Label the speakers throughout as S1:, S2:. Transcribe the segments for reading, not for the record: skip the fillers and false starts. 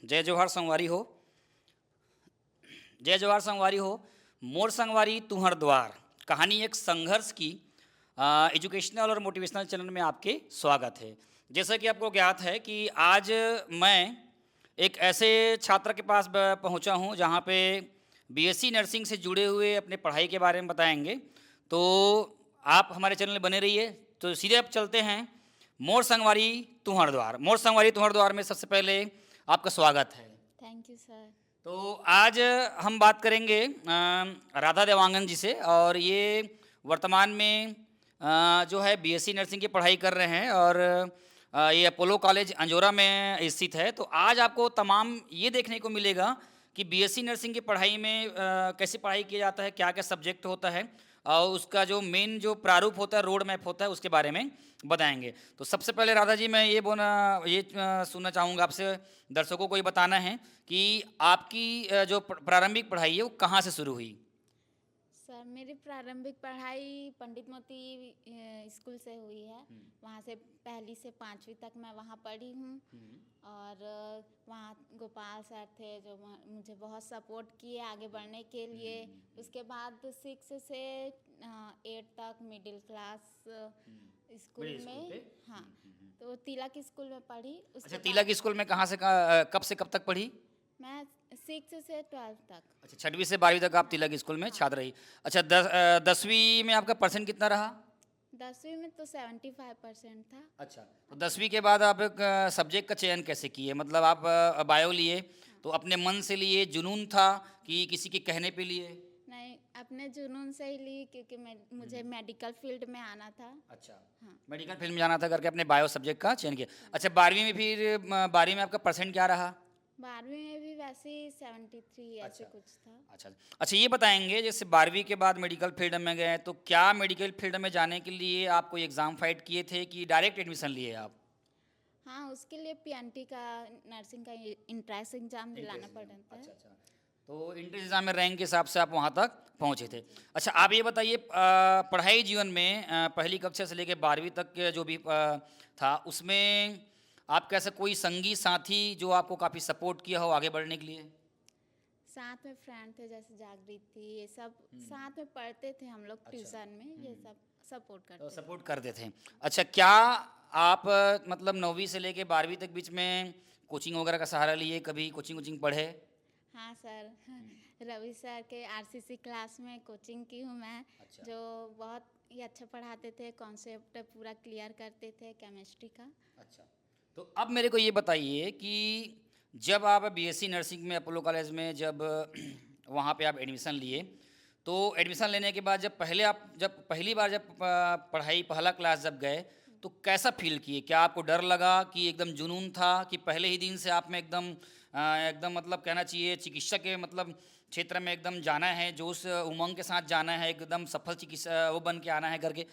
S1: जय जोहार संगवारी हो, जय जोहार संगवारी हो। मोर संगवारी तुहर द्वार कहानी एक संघर्ष की एजुकेशनल और मोटिवेशनल चैनल में आपके स्वागत है। जैसा कि आपको ज्ञात है कि आज मैं एक ऐसे छात्र के पास पहुंचा हूं जहां पे बीएससी नर्सिंग से जुड़े हुए अपने पढ़ाई के बारे में बताएंगे। तो आप हमारे चैनल में बने रहिए। तो सीधे अब चलते हैं मोर संगवारी तुहर द्वार। मोर संगवारी तुहर द्वार में सबसे पहले आपका स्वागत है।
S2: Thank you sir.
S1: तो आज हम बात करेंगे राधा देवांगन जी से, और ये वर्तमान में जो है बीएससी नर्सिंग की पढ़ाई कर रहे हैं और ये अपोलो कॉलेज अंजोरा में स्थित है। तो आज आपको तमाम ये देखने को मिलेगा कि बीएससी नर्सिंग की पढ़ाई में कैसे पढ़ाई किया जाता है, क्या क्या सब्जेक्ट होता है और उसका जो मेन जो प्रारूप होता है, रोड मैप होता है, उसके बारे में बताएंगे। तो सबसे पहले राधा जी, मैं ये सुनना चाहूँगा आपसे, दर्शकों को ये बताना है कि आपकी जो प्रारंभिक पढ़ाई है वो कहाँ से शुरू हुई?
S2: सर मेरी प्रारंभिक पढ़ाई पंडित मोती स्कूल से हुई है। वहाँ से पहली से पाँचवीं तक मैं वहाँ पढ़ी हूँ। और वहाँ गोपाल सर थे जो मुझे बहुत सपोर्ट किए आगे बढ़ने के लिए। उसके बाद 6 से 8 तक मिडिल क्लास स्कूल में, हाँ, तो तिलक स्कूल में पढ़ी।
S1: अच्छा, तिलक स्कूल में कहाँ से कब तक पढ़ी?
S2: मैं 6 से 12 तक।
S1: अच्छा, 6वीं से 12वीं तक आप तिलक स्कूल में छात्र रही। अच्छा, 10वीं में आपका परसेंट कितना रहा?
S2: 10वीं में तो 75% था।
S1: अच्छा, तो 10वीं के बाद आप एक सब्जेक्ट का चयन कैसे किए? मतलब आप बायो लिए तो अपने मन से लिए, जुनून था कि किसी के कहने पे लिए?
S2: नहीं, अपने जुनून से ही ली क्योंकि मुझे मेडिकल फील्ड में आना था।
S1: अच्छा,
S2: हाँ।
S1: मेडिकल फील्ड में जाना था करके अपने बायो सब्जेक्ट का चयन किया। अच्छा, 12वीं में फिर 12वीं में आपका परसेंट क्या रहा?
S2: 12वीं में भी वैसे ही 73 ऐसे
S1: अच्छा,
S2: कुछ था।
S1: अच्छा। अच्छा, ये बताएंगे जैसे 12वीं के बाद मेडिकल फील्ड में गए तो क्या मेडिकल फील्ड में जाने के लिए आप कोई एग्ज़ाम फाइट किए थे कि डायरेक्ट एडमिशन लिए आप?
S2: हाँ, उसके लिए पीएनटी का, नर्सिंग का इंट्रेंस एग्जाम दिलाना पड़ रहा था।
S1: अच्छा, अच्छा। तो इंटर एग्जाम में रैंक के हिसाब से आप वहाँ तक पहुँचे थे। अच्छा, आप ये बताइए, पढ़ाई जीवन में पहली कक्षा से लेकर 12वीं तक के जो भी था उसमें आपका ऐसा कोई संगी साथी जो आपको काफ़ी सपोर्ट किया हो आगे बढ़ने के लिए?
S2: साथ में फ्रेंड थे जैसे जागृति, ये सब साथ में पढ़ते थे हम लोग ट्यूशन में, ये सब सपोर्ट
S1: तो
S2: करते थे।
S1: सपोर्ट करते थे। अच्छा, क्या आप मतलब 9वीं से लेके 12वीं तक बीच में कोचिंग वगैरह का सहारा लिए, कभी कोचिंग वोचिंग पढ़े?
S2: हाँ सर, रवि सर के आरसीसी क्लास में कोचिंग की हूँ मैं।
S1: अच्छा।
S2: जो बहुत ही अच्छा पढ़ाते थे, कॉन्सेप्ट पूरा क्लियर करते थे केमिस्ट्री का।
S1: अच्छा, तो अब मेरे को ये बताइए कि जब आप बीएससी नर्सिंग में अपोलो कॉलेज में जब वहाँ पे आप एडमिशन लिए, तो एडमिशन लेने के बाद जब पहली बार जब पढ़ाई पहला क्लास जब गए तो कैसा फील किए? क्या आपको डर लगा कि एकदम जुनून था कि पहले ही दिन से आप में एकदम मतलब कहना चाहिए चिकित्सा के मतलब क्षेत्र में एकदम जाना है, जो उस उमंग के साथ जाना है, एकदम सफल चिकित्सा वो बन के आना है करके?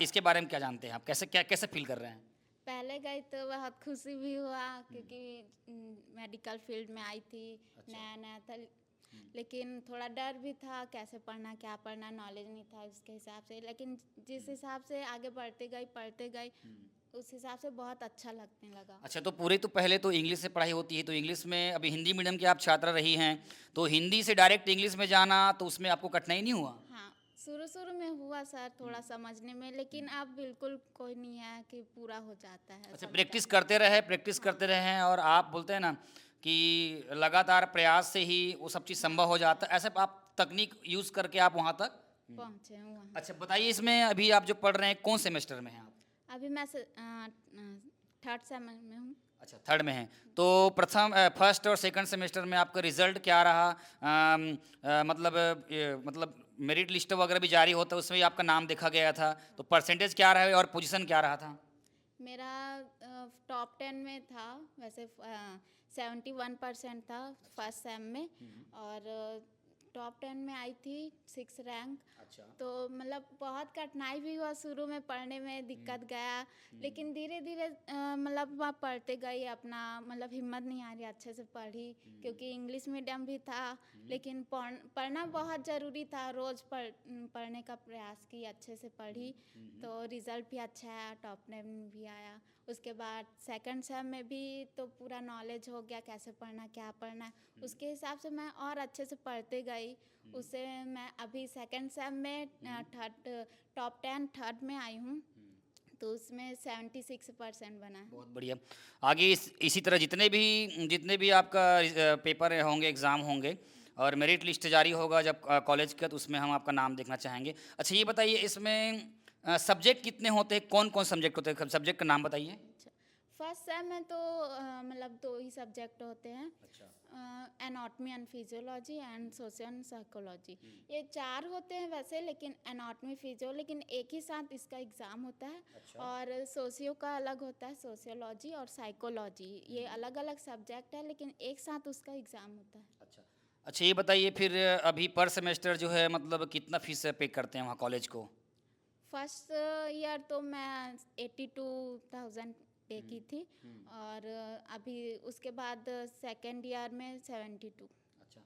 S1: इसके बारे में क्या जानते हैं आप? कैसे फील कर रहे हैं?
S2: पहले गई तो बहुत खुशी भी हुआ क्योंकि मेडिकल फील्ड में आई थी।
S1: अच्छा।
S2: नया नया था। लेकिन थोड़ा डर भी था, कैसे पढ़ना क्या पढ़ना, नॉलेज नहीं था उसके हिसाब से। लेकिन जिस हिसाब से आगे पढ़ते गई उस हिसाब से बहुत अच्छा लगने लगा।
S1: अच्छा, तो पहले तो इंग्लिश से पढ़ाई होती है, तो इंग्लिश में अभी हिंदी मीडियम की आप छात्रा रही हैं, तो हिंदी से डायरेक्ट इंग्लिश में जाना तो उसमें आपको कठिनाई नहीं हुआ?
S2: हाँ, शुरू शुरू में हुआ सर थोड़ा समझने में, लेकिन अब बिल्कुल कोई नहीं है कि पूरा हो जाता है,
S1: अच्छा,
S2: समझ
S1: प्रैक्टिस करते रहे हैं, और आप बोलते हैं ना कि लगातार प्रयास से ही वो सब चीज़ संभव हो जाता है, ऐसे आप तकनीक यूज़ करके आप वहाँ तक
S2: पहुँचे हूँ वहाँ।
S1: अच्छा, बताइए इसमें अभी आप जो पढ़ रहे हैं कौन सेमेस्टर में हैं आप?
S2: अभी मैं 3rd सेम में हूँ।
S1: अच्छा, 3rd में हैं। तो फर्स्ट और सेकंड सेमेस्टर में आपका रिजल्ट क्या रहा? मतलब मेरिट लिस्ट वगैरह भी जारी होता है, उसमें भी आपका नाम देखा गया था, तो परसेंटेज क्या रहा और पोजीशन क्या रहा था?
S2: मेरा टॉप 10 में था वैसे। 71% था फर्स्ट सेम में। और टॉप 10 में आई थी 6 रैंक।
S1: अच्छा।
S2: तो मतलब बहुत कठिनाई भी हुआ, शुरू में पढ़ने में दिक्कत गया। लेकिन धीरे धीरे मतलब वहाँ पढ़ते गई, अपना मतलब हिम्मत नहीं आ रही, अच्छे से पढ़ी क्योंकि इंग्लिश मीडियम भी था। लेकिन पढ़ना बहुत ज़रूरी था, रोज़ पढ़ने का प्रयास की, अच्छे से पढ़ी। तो रिज़ल्ट भी अच्छा आया, टॉप 10 भी आया। उसके बाद सेकंड सेम में भी तो पूरा नॉलेज हो गया कैसे पढ़ना क्या पढ़ना है। उसके हिसाब से मैं और अच्छे से पढ़ते गई। उससे मैं अभी सेकंड सेम में थर्ड टॉप 10 थर्ड में आई हूँ, तो उसमें 76% बना है।
S1: बहुत बढ़िया। आगे इसी तरह जितने भी आपका पेपर होंगे, एग्ज़ाम होंगे और मेरिट लिस्ट जारी होगा जब कॉलेज का, तो उसमें हम आपका नाम देखना चाहेंगे। अच्छा ये बताइए, इसमें सब्जेक्ट कितने होते हैं, कौन कौन सब्जेक्ट होते हैं, सब्जेक्ट का नाम बताइए।
S2: अच्छा, फर्स्ट सेम में तो मतलब 2 ही सब्जेक्ट होते हैं,
S1: अच्छा।
S2: Anatomy and physiology and socio and psychology. ये 4 होते हैं वैसे, लेकिन एनाटॉमी फिजियो लेकिन एक ही साथ इसका एग्ज़ाम होता है।
S1: अच्छा।
S2: और सोशियो का अलग होता है, सोशियोलॉजी और साइकोलॉजी ये अलग अलग सब्जेक्ट है, लेकिन एक साथ उसका एग्ज़ाम होता है।
S1: अच्छा। अच्छा ये बताइए फिर, अभी पर सेमेस्टर जो है मतलब कितना फीस पे करते हैं वहाँ कॉलेज को?
S2: फर्स्ट ईयर तो मैं 82,000 पे की थी, और अभी उसके बाद सेकेंड ईयर में 72।
S1: अच्छा।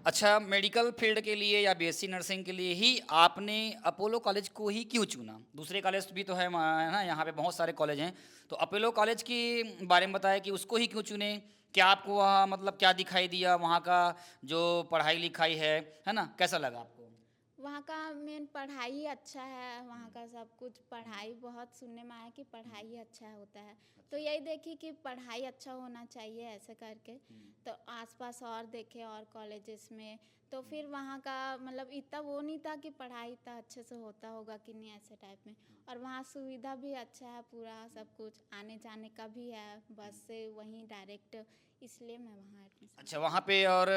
S1: अच्छा, मेडिकल फील्ड के लिए या बीएससी नर्सिंग के लिए ही आपने अपोलो कॉलेज को ही क्यों चुना? दूसरे कॉलेज भी तो है ना, यहाँ पे बहुत सारे कॉलेज हैं, तो अपोलो कॉलेज के बारे में बताया कि उसको ही क्यों चुने? क्या आपको वहाँ मतलब क्या दिखाई दिया, वहाँ का जो पढ़ाई लिखाई है ना, कैसा लगा आपको?
S2: वहाँ का मेन पढ़ाई ही अच्छा है, वहाँ का सब कुछ पढ़ाई बहुत सुनने में आया कि पढ़ाई ही अच्छा होता है। तो यही देखी कि पढ़ाई अच्छा होना चाहिए ऐसे करके, तो आसपास और देखे और कॉलेजेस में, तो फिर वहाँ का मतलब इतना वो नहीं था कि पढ़ाई इतना अच्छे से होता होगा कि नहीं, ऐसे टाइप में। और वहाँ सुविधा भी अच्छा है, पूरा सब कुछ आने जाने का भी है, बस से वहीं डायरेक्ट, इसलिए मैं वहाँ एडमिशन।
S1: अच्छा, वहाँ पे और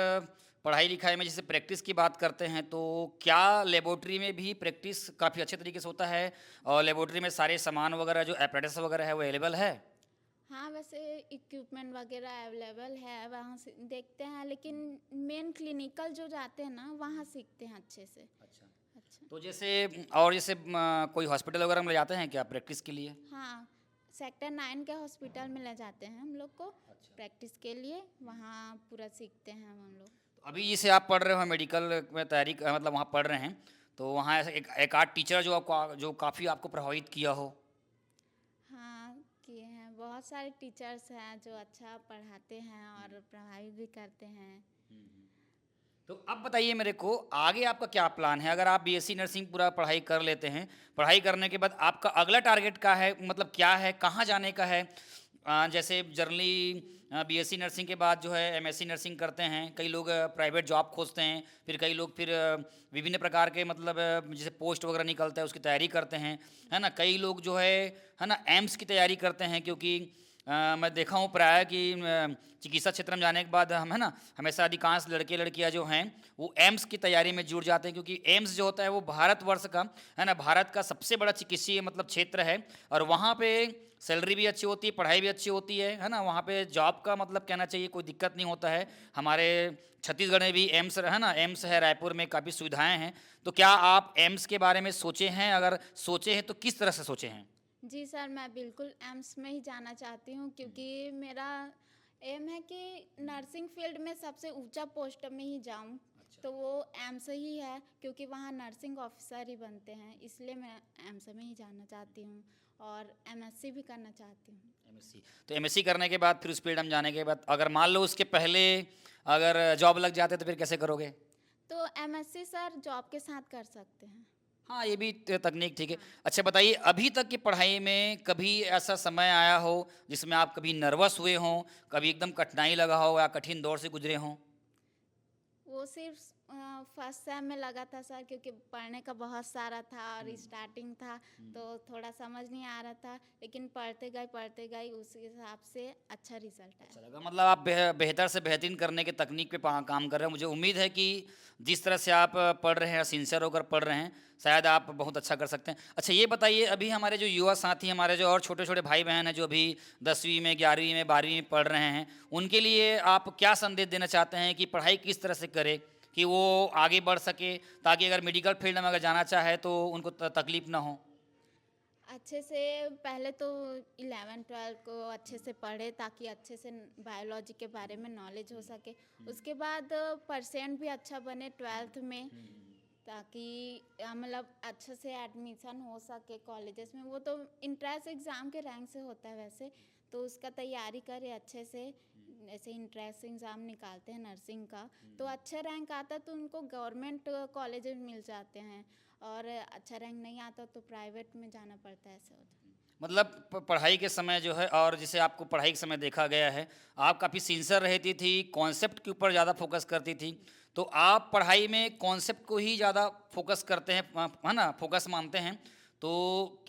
S1: पढ़ाई लिखाई में जैसे प्रैक्टिस की बात करते हैं, तो क्या लेबोरेटरी में भी प्रैक्टिस काफ़ी अच्छे तरीके से होता है, और लेबोरेटरी में सारे सामान वगैरह जो एपरेटस वगैरह है वो अवेलेबल है?
S2: हाँ, वैसे इक्विपमेंट वगैरह अवेलेबल है, वहाँ से देखते हैं, लेकिन मेन क्लिनिकल जो जाते हैं ना, वहाँ सीखते हैं अच्छे से।
S1: अच्छा।
S2: अच्छा।
S1: तो जैसे कोई हॉस्पिटल वगैरह में ले जाते हैं क्या प्रैक्टिस के लिए?
S2: हाँ, सेक्टर 9 के हॉस्पिटल में ले जाते हैं हम लोग को
S1: अच्छा।
S2: प्रैक्टिस के लिए, वहाँ पूरा सीखते हैं हम लोग।
S1: तो अभी जैसे आप पढ़ रहे हो मेडिकल में मतलब वहाँ पढ़ रहे हैं, तो वहाँ ऐसे एक आध टीचर जो काफ़ी आपको प्रभावित किया हो?
S2: हाँ, किए हैं, बहुत सारे टीचर्स हैं जो अच्छा पढ़ाते हैं और प्रभावित भी करते हैं।
S1: तो अब बताइए मेरे को, आगे आपका क्या प्लान है? अगर आप बीएससी नर्सिंग पूरा पढ़ाई कर लेते हैं, पढ़ाई करने के बाद आपका अगला टारगेट क्या है, मतलब क्या है, कहाँ जाने का है? जैसे जनरली बीएससी नर्सिंग के बाद जो है एमएससी नर्सिंग करते हैं, कई लोग प्राइवेट जॉब खोजते हैं, फिर कई लोग फिर विभिन्न प्रकार के मतलब जैसे पोस्ट वगैरह निकलता है उसकी तैयारी करते हैं, है ना? कई लोग जो है ना, एम्स की तैयारी करते हैं, क्योंकि मैं देखा हूँ प्राय कि चिकित्सा क्षेत्र में जाने के बाद हम है ना, हमेशा अधिकांश लड़के लड़कियाँ जो हैं वो एम्स की तैयारी में जुड़ जाते हैं, क्योंकि एम्स जो होता है वो भारतवर्ष का है ना, भारत का सबसे बड़ा चिकित्सीय मतलब क्षेत्र है, और वहाँ पे सैलरी भी अच्छी होती है, पढ़ाई भी अच्छी होती है ना, वहाँ पे जॉब का मतलब कहना चाहिए कोई दिक्कत नहीं होता है। हमारे छत्तीसगढ़ में भी एम्स है ना, एम्स है, रायपुर में काफ़ी सुविधाएँ हैं। तो क्या आप एम्स के बारे में सोचे हैं? अगर सोचे हैं तो किस तरह से सोचे हैं?
S2: जी सर, मैं बिल्कुल एम्स में ही जाना चाहती हूँ, क्योंकि मेरा एम है कि नर्सिंग फील्ड में सबसे ऊंचा पोस्ट में ही जाऊँ, तो वो एम्स ही है, क्योंकि वहाँ नर्सिंग ऑफिसर ही बनते हैं, इसलिए मैं एम्स में ही जाना चाहती हूँ और एमएससी भी करना चाहती हूँ।
S1: एमएससी, तो एमएससी करने के बाद फिर उस फील्ड में जाने के बाद अगर मान लो उसके पहले अगर जॉब लग जाते तो फिर कैसे करोगे?
S2: तो एमएससी सर जॉब के साथ कर सकते हैं।
S1: हाँ, ये भी तकनीक ठीक है।
S2: हाँ।
S1: अच्छा बताइए, अभी तक की पढ़ाई में कभी ऐसा समय आया हो जिसमें आप कभी नर्वस हुए हों, कभी एकदम कठिनाई लगा हो या कठिन दौर से गुजरे हों?
S2: वो सिर्फ फर्स्ट सेम में लगा था सर, क्योंकि पढ़ने का बहुत सारा था और स्टार्टिंग था, तो थोड़ा समझ नहीं आ रहा था, लेकिन पढ़ते गए उस हिसाब से अच्छा रिजल्ट
S1: अच्छा
S2: आया।
S1: लगा, मतलब आप बेहतर से बेहतरीन करने की तकनीक पे काम कर रहे हो। मुझे उम्मीद है कि जिस तरह से आप पढ़ रहे हैं, सिंसियर होकर पढ़ रहे हैं, शायद आप बहुत अच्छा कर सकते हैं। अच्छा ये बताइए, अभी हमारे जो युवा साथी, हमारे जो और छोटे छोटे भाई बहन हैं जो अभी 10वीं में, 11वीं में, 12वीं में पढ़ रहे हैं, उनके लिए आप क्या संदेश देना चाहते हैं कि पढ़ाई किस तरह से करें कि वो आगे बढ़ सके, ताकि अगर मेडिकल फील्ड में अगर जाना चाहे तो उनको तकलीफ ना हो?
S2: अच्छे से पहले तो 11 12 को अच्छे से पढ़े, ताकि अच्छे से बायोलॉजी के बारे में नॉलेज हो सके। उसके बाद परसेंट भी अच्छा बने 12th में, ताकि मतलब अच्छे से एडमिशन हो सके कॉलेजेस में। वो तो इंट्रेंस एग्ज़ाम के रैंक से होता है वैसे, तो उसका तैयारी करे अच्छे से। ऐसे इंट्रेंस एग्ज़ाम निकालते हैं नर्सिंग का, तो अच्छा रैंक आता तो उनको गवर्नमेंट कॉलेज में मिल जाते हैं, और अच्छा रैंक नहीं आता तो प्राइवेट में जाना पड़ता है, ऐसे होता है।
S1: मतलब पढ़ाई के समय जो है, और जैसे आपको पढ़ाई के समय देखा गया है, आप काफ़ी सिंसियर रहती थी, कॉन्सेप्ट के ऊपर ज़्यादा फोकस करती थी। तो आप पढ़ाई में कॉन्सेप्ट को ही ज़्यादा फोकस करते हैं, है ना, फोकस मानते हैं। तो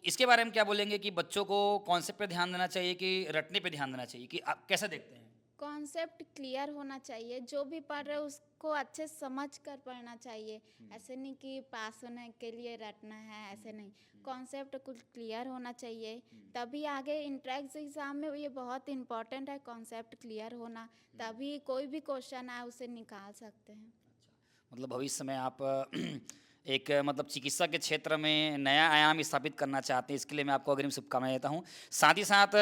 S1: इसके बारे में क्या बोलेंगे कि बच्चों को कॉन्सेप्ट पे ध्यान देना चाहिए कि रटने पे ध्यान देना चाहिए, कि आप कैसे देखते हैं?
S2: कॉन्सेप्ट क्लियर होना चाहिए, जो भी पढ़ रहे हो उसको अच्छे समझ कर पढ़ना चाहिए। ऐसे नहीं कि पास होने के लिए रटना है, ऐसे नहीं। कॉन्सेप्ट कुछ क्लियर होना चाहिए, तभी आगे इंट्रेंस एग्ज़ाम में ये बहुत इम्पोर्टेंट है, कॉन्सेप्ट क्लियर होना। तभी कोई भी क्वेश्चन आए उसे निकाल सकते हैं।
S1: मतलब भविष्य में आप एक मतलब चिकित्सा के क्षेत्र में नया आयाम स्थापित करना चाहते हैं, इसके लिए मैं आपको अग्रिम शुभकामनाएं देता हूँ। साथ ही साथ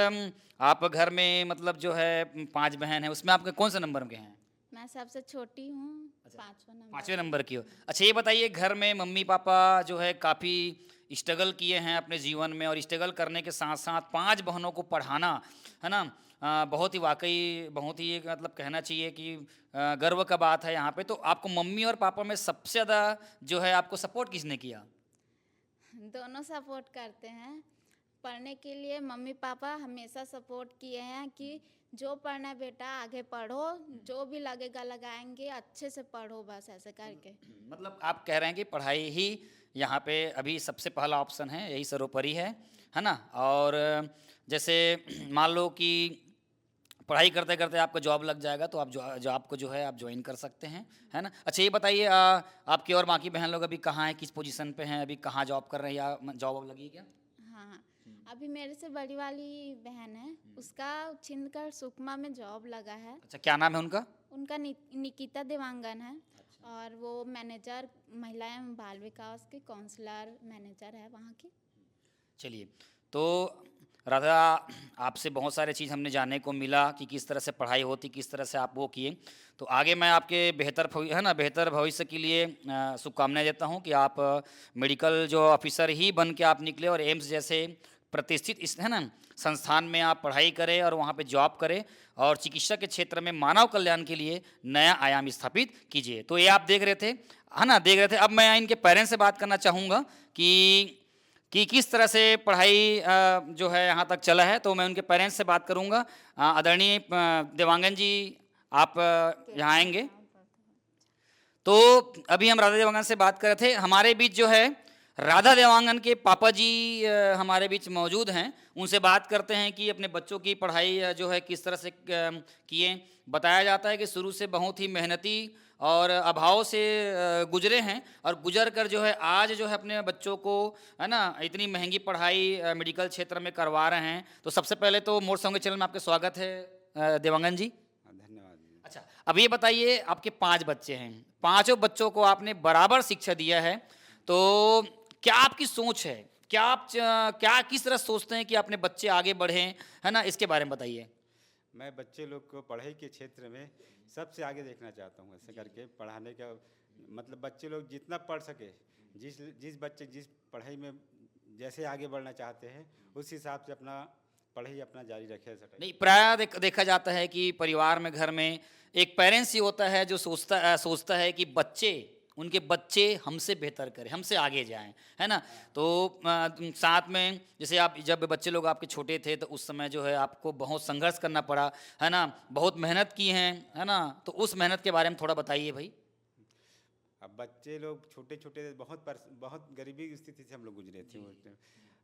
S1: आप घर में मतलब जो है 5 बहन हैं, उसमें आपके कौन से नंबर के हैं?
S2: मैं सबसे छोटी हूँ,
S1: अच्छा,
S2: 5वां
S1: पाँचवें
S2: नंबर।
S1: नंबर की हो। अच्छा, ये बताइए, घर में मम्मी पापा जो है काफ़ी स्ट्रगल किए हैं अपने जीवन में, और स्ट्रगल करने के साथ साथ 5 बहनों को पढ़ाना, है ना, बहुत ही वाकई बहुत ही एक मतलब कहना चाहिए कि गर्व का बात है यहाँ पे। तो आपको मम्मी और पापा में सबसे ज़्यादा जो है आपको सपोर्ट किसने किया?
S2: दोनों सपोर्ट करते हैं। पढ़ने के लिए मम्मी पापा हमेशा सपोर्ट किए हैं कि जो पढ़ना है बेटा आगे पढ़ो, जो भी लगेगा लगाएंगे, अच्छे से पढ़ो, बस ऐसे करके।
S1: मतलब आप कह रहे हैं कि पढ़ाई ही यहाँ पे अभी सबसे पहला ऑप्शन है, यही सर्वोपरि है ना? और जैसे मान लो कि पढ़ाई करते करते आपका जॉब लग जाएगा, तो आप जॉब को जो है आप ज्वाइन कर सकते हैं, है ना? अच्छा, ये बताइए, आपकी और बाकी बहन लोग अभी कहाँ हैं, किस पोजीशन पे हैं, अभी कहाँ जॉब कर रहे हैं, या जॉब वॉब लगी है क्या?
S2: हाँ, अभी मेरे से बड़ी वाली बहन है, उसका छिंदगढ़ सुकमा में जॉब लगा है।
S1: अच्छा, क्या नाम है उनका?
S2: उनका निकिता देवांगन है, और वो मैनेजर महिला एवं बाल विकास के काउंसलर मैनेजर है वहाँ की।
S1: चलिए, तो राधा, आपसे बहुत सारे चीज़ हमने जानने को मिला कि किस तरह से पढ़ाई होती, किस तरह से आप वो किए। तो आगे मैं आपके है ना, बेहतर भविष्य के लिए शुभकामनाएं देता हूँ कि आप मेडिकल जो ऑफिसर ही बन के आप निकले, और एम्स जैसे प्रतिष्ठित इस है ना संस्थान में आप पढ़ाई करें और वहाँ पे जॉब करें, और चिकित्सा के क्षेत्र में मानव कल्याण के लिए नया आयाम स्थापित कीजिए। तो ये आप देख रहे थे, है ना, देख रहे थे। अब मैं इनके पेरेंट्स से बात करना चाहूँगा कि किस तरह से पढ़ाई जो है यहाँ तक चला है। तो मैं उनके पेरेंट्स से बात करूँगा। आदरणीय देवांगन जी, आप यहाँ आएंगे। तो अभी हम राधा देवांगन से बात कर रहे थे। हमारे बीच जो है राधा देवांगन के पापा जी हमारे बीच मौजूद हैं। उनसे बात करते हैं कि अपने बच्चों की पढ़ाई जो है किस तरह से किए। बताया जाता है कि शुरू से बहुत ही मेहनती और अभाव से गुजरे हैं, और गुजर कर जो है आज जो है अपने बच्चों को, है ना, इतनी महंगी पढ़ाई मेडिकल क्षेत्र में करवा रहे हैं। तो सबसे पहले तो मोर सॉन्ग चैनल में आपका स्वागत है देवांगन जी।
S3: धन्यवाद जी।
S1: अच्छा, अब ये बताइए, आपके 5 बच्चे हैं, पांचों बच्चों को आपने बराबर शिक्षा दिया है, तो क्या आपकी सोच है, क्या आप क्या किस तरह सोचते हैं कि अपने बच्चे आगे बढ़ें, है ना, इसके बारे में बताइए।
S3: मैं बच्चे लोग को पढ़ाई के क्षेत्र में सबसे आगे देखना चाहता हूँ। ऐसे करके पढ़ाने का मतलब बच्चे लोग जितना पढ़ सके, जिस जिस बच्चे जिस पढ़ाई में जैसे आगे बढ़ना चाहते हैं, उस हिसाब से अपना पढ़ाई अपना जारी रखे सके।
S1: नहीं, प्राय देखा जाता है कि परिवार में, घर में एक पेरेंट्स ही होता है जो सोचता है कि उनके बच्चे हमसे बेहतर करें, हमसे आगे जाएं, है ना। तो साथ में जैसे आप जब बच्चे लोग आपके छोटे थे, तो उस समय जो है आपको बहुत संघर्ष करना पड़ा, है ना, बहुत मेहनत की है ना। तो उस मेहनत के बारे में थोड़ा बताइए भाई।
S3: अब बच्चे लोग छोटे छोटे बहुत गरीबी की स्थिति से हम लोग गुजरे थे उस टाइम।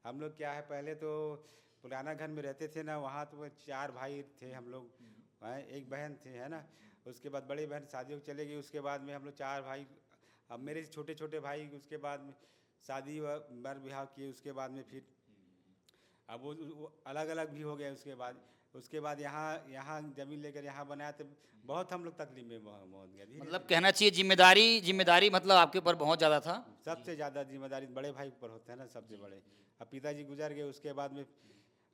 S3: हम लोग क्या है, पहले तो पुराना घर में रहते थे ना, वहाँ तो 4 भाई थे हम लोग, एक बहन थी, है ना। उसके बाद बड़ी बहन शादी हो चले गई, उसके बाद में हम लोग 4 भाई। अब मेरे छोटे छोटे भाई उसके बाद में शादी व बर ब्याह किए, उसके बाद में फिर अब वो अलग अलग भी हो गए। उसके बाद यहाँ ज़मीन लेकर यहाँ बनाया, तो बहुत हम लोग तकलीफ में पहुँच गए।
S1: मतलब कहना चाहिए जिम्मेदारी मतलब आपके ऊपर बहुत ज़्यादा था।
S3: सबसे ज़्यादा जिम्मेदारी बड़े भाई पर होता है ना, सबसे बड़े। अब पिताजी गुजर गए, उसके बाद में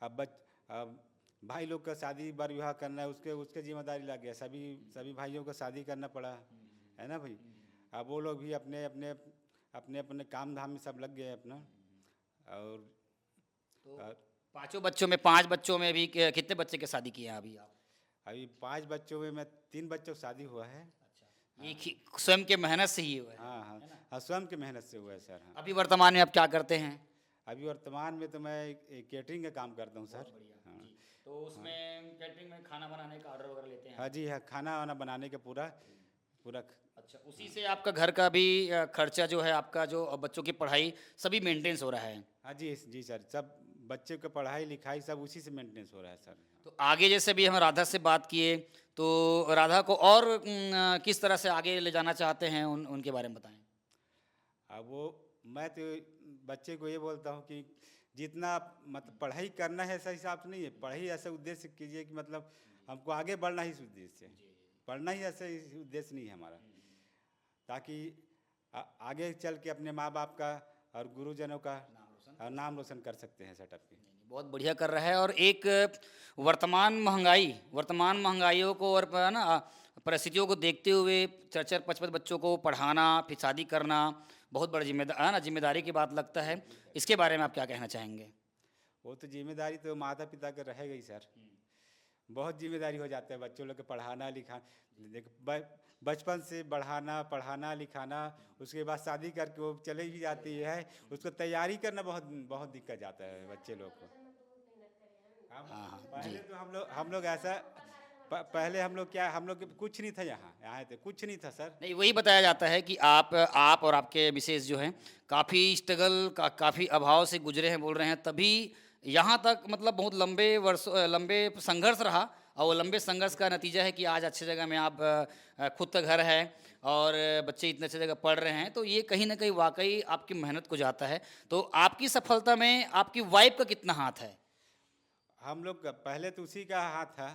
S3: अब भाई लोग का शादी बर विवाह करना है, उसके जिम्मेदारी लग गया। सभी भाइयों को शादी करना पड़ा, है ना भाई। अब वो लोग भी अपने अपने अपने अपने काम धाम में सब लग गए अपना। और
S1: तो पांचों बच्चों में 5 बच्चों में भी कितने बच्चे की शादी किए हैं अभी आप?
S3: अभी 5 बच्चों में मैं 3 बच्चों की शादी हुआ है।
S1: ये स्वयं के मेहनत से ही हुआ है।
S3: हाँ हाँ हाँ, स्वयं की मेहनत से हुआ है सर। हाँ,
S1: अभी वर्तमान में आप क्या करते हैं?
S3: अभी वर्तमान में तो मैं एक केटरिंग का काम करता हूँ सर। हाँ
S1: तो उसमें कैटरिंग में खाना बनाने का ऑर्डर वगैरह लेते हैं?
S3: हाँ जी हाँ, खाना वाना बनाने का पूरा पूरा।
S1: अच्छा, उसी से आपका घर का भी खर्चा जो है, आपका जो बच्चों की पढ़ाई सभी मेंटेनेंस हो रहा है?
S3: हाँ जी जी सर, सब बच्चे का पढ़ाई लिखाई सब उसी से मेंटेनेंस हो रहा है सर।
S1: तो आगे जैसे भी हम राधा से बात किए, तो राधा को और किस तरह से आगे ले जाना चाहते हैं, उनके बारे में बताएं।
S3: अब वो मैं तो बच्चे को ये बोलता हूँ कि जितना मतलब पढ़ाई करना है ऐसा हिसाब से नहीं है, पढ़ाई ऐसा उद्देश्य कीजिए कि मतलब हमको आगे बढ़ना ही इस उद्देश्य है, पढ़ना ही ऐसा उद्देश्य नहीं है हमारा, ताकि आगे चल के अपने माँ बाप का और गुरुजनों का नाम रोशन कर सकते हैं सेटअप के।
S1: बहुत बढ़िया कर रहा है। और एक वर्तमान महंगाइयों को और ना परिस्थितियों को देखते हुए 4-5 बच्चों को पढ़ाना फिर शादी करना बहुत बड़ी जिम्मेदारी की बात लगता है। इसके बारे में आप क्या कहना चाहेंगे?
S3: वो तो जिम्मेदारी तो माता पिता का रहेगा ही सर, बहुत जिम्मेदारी हो जाता है बच्चों लोग के पढ़ाना लिखाना। देखो बचपन से पढ़ाना लिखाना, उसके बाद शादी करके वो चले भी जाती है, उसको तैयारी करना बहुत बहुत दिक्कत जाता है बच्चे लोग को। पहले तो हम लोग ऐसा पहले हम लोग कुछ नहीं था, यहाँ थे कुछ नहीं था सर।
S1: नहीं, वही बताया जाता है कि आप और आपके मिसेज जो हैं काफ़ी स्ट्रगल काफ़ी अभाव से गुजरे हैं, बोल रहे हैं, तभी यहाँ तक मतलब बहुत लंबे संघर्ष रहा, और वो लंबे संघर्ष का नतीजा है कि आज अच्छी जगह में आप खुद का घर है और बच्चे इतने अच्छी जगह पढ़ रहे हैं। तो ये कहीं ना कहीं वाकई आपकी मेहनत को जाता है। तो आपकी सफलता में आपकी वाइफ का कितना हाथ है?
S3: हम लोग पहले तो उसी का हाथ था,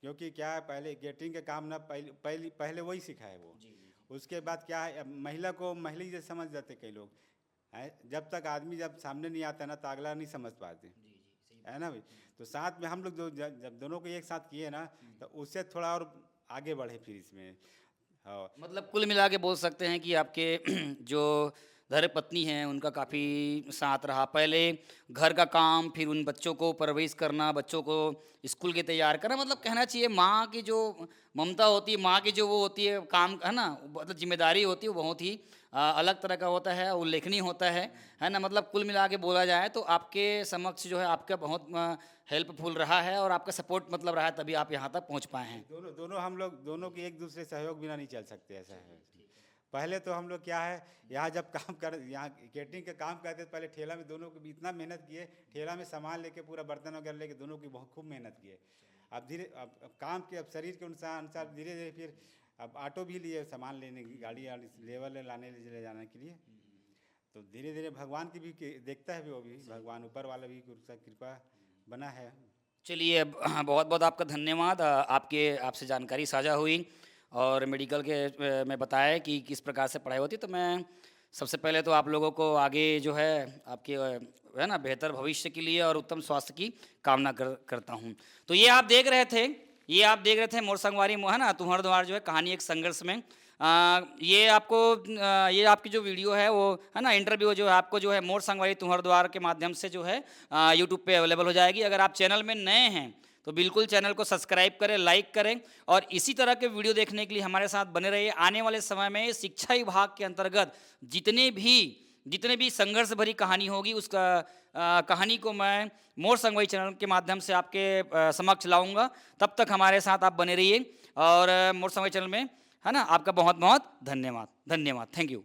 S3: क्योंकि क्या है पहले केटरिंग का काम ना पहले वही सिखाए वो। उसके बाद क्या है, महिला को महिला जैसे समझ जाते कई लोग है, जब तक आदमी जब सामने नहीं आता ना तो अगला नहीं समझ पाते, है ना भाई। तो साथ में हम लोग जब दोनों को एक साथ किए ना तो उससे थोड़ा और आगे बढ़े फिर इसमें। हाँ,
S1: मतलब कुल मिला के बोल सकते हैं कि आपके जो धर्मपत्नी हैं उनका काफ़ी साथ रहा। पहले घर का काम, फिर उन बच्चों को परवरिश करना, बच्चों को स्कूल के तैयार करना, मतलब कहना चाहिए माँ की जो ममता होती है, माँ की जो वो होती है काम, है ना, मतलब जिम्मेदारी होती है, वो बहुत ही अलग तरह का होता है, उल्लेखनीय होता है ना। मतलब कुल मिला के बोला जाए तो आपके समक्ष जो है आपका बहुत हेल्पफुल रहा है और आपका सपोर्ट मतलब रहा है, तभी आप यहाँ तक पहुँच पाए हैं।
S3: दोनों हम लोग दोनों के एक दूसरे सहयोग बिना नहीं चल सकते, ऐसा है। पहले तो हम लोग क्या है यहाँ जब यहाँ केटरिंग का काम करते थे, पहले ठेला में दोनों को इतना मेहनत किए, ठेला में सामान लेके पूरा बर्तन वगैरह लेके दोनों की बहुत खूब मेहनत किए। अब काम के अब शरीर के अनुसार धीरे धीरे फिर अब ऑटो भी लिए सामान लेने की, गाड़ी लेवल लाने ले जाने के लिए। तो धीरे धीरे भगवान की भी देखता है, वो भी भगवान ऊपर वाला भी कृपा बना है।
S1: चलिए, बहुत बहुत आपका धन्यवाद। आपसे जानकारी साझा हुई और मेडिकल के में बताया कि किस प्रकार से पढ़ाई होती है। तो मैं सबसे पहले तो आप लोगों को आगे जो है आपके है ना बेहतर भविष्य के लिए और उत्तम स्वास्थ्य की कामना करता हूँ। तो ये आप देख रहे थे मोर संगवारी है ना तुम्हार द्वार जो है कहानी एक संघर्ष में। ये आपकी जो वीडियो है वो है ना इंटरव्यू जो है आपको जो है मोर संगवारी तुम्हार द्वार के माध्यम से जो है यूट्यूब पे अवेलेबल हो जाएगी। अगर आप चैनल में नए हैं तो बिल्कुल चैनल को सब्सक्राइब करें, लाइक करें और इसी तरह के वीडियो देखने के लिए हमारे साथ बने रहिए। आने वाले समय में शिक्षा विभाग के अंतर्गत जितने भी संघर्ष भरी कहानी होगी उसका कहानी को मैं मोर संगवारी चैनल के माध्यम से आपके समक्ष लाऊंगा। तब तक हमारे साथ आप बने रहिए और मोर संगवारी चैनल में है ना आपका बहुत बहुत धन्यवाद। Thank you.